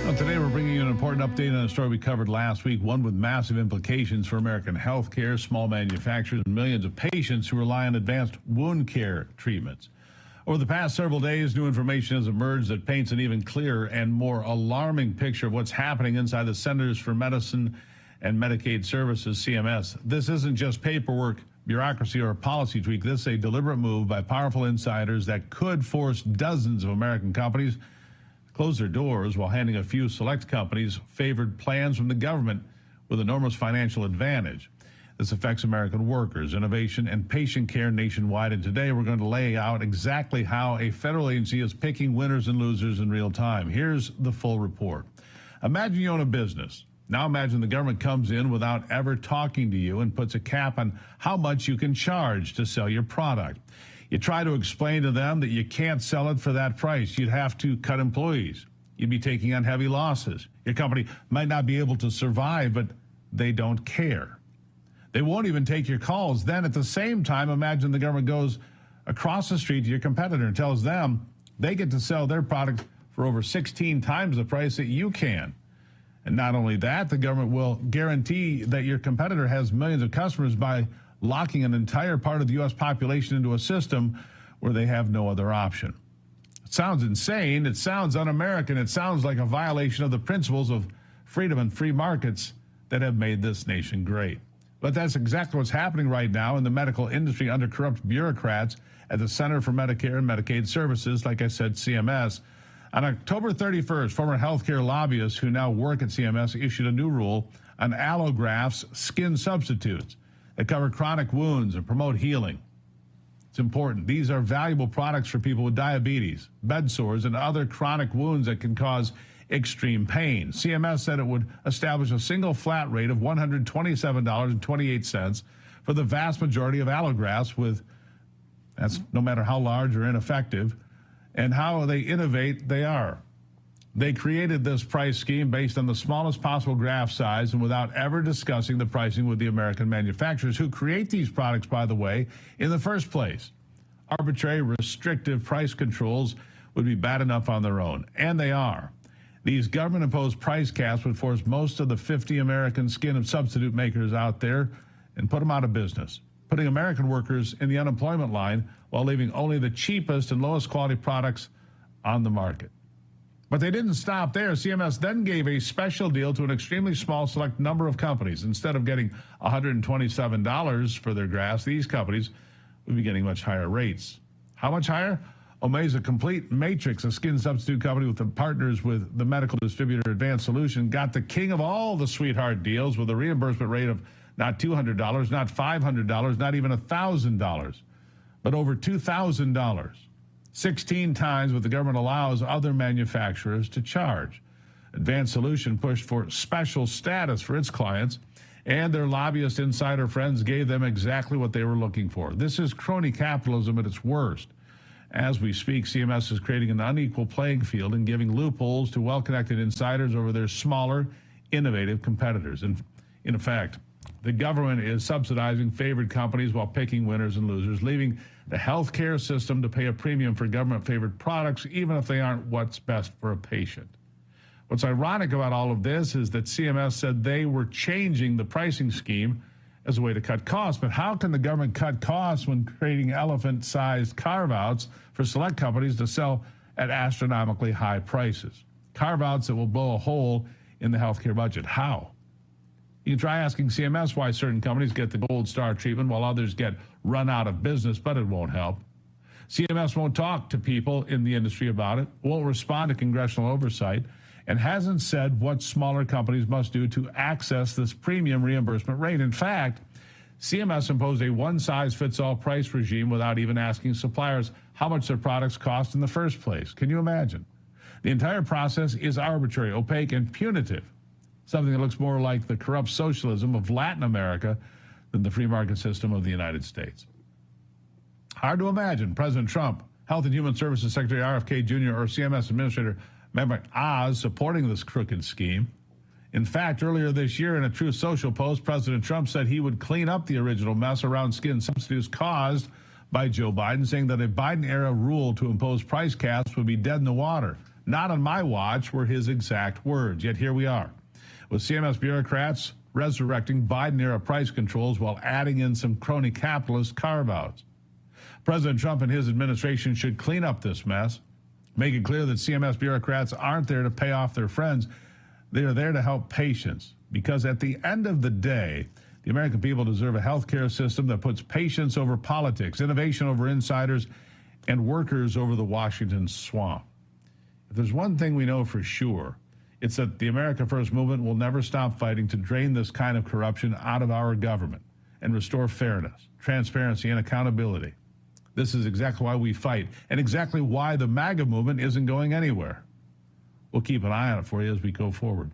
Well, today we're bringing you an important update on a story we covered last week, one with massive implications for American healthcare, small manufacturers, and millions of patients who rely on advanced wound care treatments. Over the past several days, new information has emerged that paints an even clearer and more alarming picture of what's happening inside the Centers for Medicine and Medicaid Services, CMS. This isn't just paperwork, bureaucracy, or a policy tweak. This is a deliberate move by powerful insiders that could force dozens of American companies to close their doors while handing a few select companies favored plans from the government with enormous financial advantage. This affects American workers, innovation, and patient care nationwide. And today we're going to lay out exactly how a federal agency is picking winners and losers in real time. Here's the full report. Imagine you own a business. Now imagine the government comes in without ever talking to you and puts a cap on how much you can charge to sell your product. You try to explain to them that you can't sell it for that price. You'd have to cut employees. You'd be taking on heavy losses. Your company might not be able to survive, but they don't care. They won't even take your calls. Then at the same time, imagine the government goes across the street to your competitor and tells them they get to sell their product for over 16 times the price that you can. And not only that, the government will guarantee that your competitor has millions of customers by locking an entire part of the U.S. population into a system where they have no other option. It sounds insane. It sounds un-American. It sounds like a violation of the principles of freedom and free markets that have made this nation great. But that's exactly what's happening right now in the medical industry under corrupt bureaucrats at the Center for Medicare and Medicaid Services, like I said, CMS. On October 31st, former healthcare lobbyists who now work at CMS issued a new rule on allografts, skin substitutes that cover chronic wounds and promote healing. It's important. These are valuable products for people with diabetes, bed sores, and other chronic wounds that can cause extreme pain. CMS said it would establish a single flat rate of $127.28 for the vast majority of allografts, that's no matter how large or ineffective, and how they innovate they are. They created this price scheme based on the smallest possible graft size and without ever discussing the pricing with the American manufacturers who create these products, by the way, in the first place. Arbitrary, restrictive price controls would be bad enough on their own, and they are. These government-imposed price caps would force most of the 50 American skin substitute makers out there and put them out of business, putting American workers in the unemployment line while leaving only the cheapest and lowest quality products on the market. But they didn't stop there. CMS then gave a special deal to an extremely small select number of companies. Instead of getting $127 for their grafts, these companies would be getting much higher rates. How much higher? Omeza Complete Matrix, a skin substitute company with the partners with the medical distributor Advanced Solution, got the king of all the sweetheart deals with a reimbursement rate of not $200, not $500, not even $1,000, but over $2,000. 16 times what the government allows other manufacturers to charge. Advanced Solution pushed for special status for its clients, and their lobbyist insider friends gave them exactly what they were looking for. This is crony capitalism at its worst. As we speak, CMS is creating an unequal playing field and giving loopholes to well-connected insiders over their smaller, innovative competitors. And in effect, the government is subsidizing favored companies while picking winners and losers, leaving the healthcare system to pay a premium for government-favored products, even if they aren't what's best for a patient. What's ironic about all of this is that CMS said they were changing the pricing scheme as a way to cut costs. But how can the government cut costs when creating elephant-sized carve-outs for select companies to sell at astronomically high prices? Carve-outs that will blow a hole in the healthcare budget. How? You can try asking CMS why certain companies get the gold star treatment while others get run out of business, but it won't help. CMS won't talk to people in the industry about it, won't respond to congressional oversight, and hasn't said what smaller companies must do to access this premium reimbursement rate. In fact, CMS imposed a one-size-fits-all price regime without even asking suppliers how much their products cost in the first place. Can you imagine? The entire process is arbitrary, opaque, and punitive, something that looks more like the corrupt socialism of Latin America than the free market system of the United States. Hard to imagine President Trump, Health and Human Services Secretary RFK Jr., or CMS Administrator Mehmet Oz supporting this crooked scheme. In fact, earlier this year in a Truth Social post, President Trump said he would clean up the original mess around skin substitutes caused by Joe Biden, saying that a Biden-era rule to impose price caps would be dead in the water. Not on my watch were his exact words. Yet here we are, with CMS bureaucrats resurrecting Biden-era price controls while adding in some crony capitalist carve-outs. President Trump and his administration should clean up this mess, make it clear that CMS bureaucrats aren't there to pay off their friends. They are there to help patients, because at the end of the day, the American people deserve a health care system that puts patients over politics, innovation over insiders, and workers over the Washington swamp. If there's one thing we know for sure, it's that the America First movement will never stop fighting to drain this kind of corruption out of our government and restore fairness, transparency, and accountability. This is exactly why we fight, and exactly why the MAGA movement isn't going anywhere. We'll keep an eye on it for you as we go forward.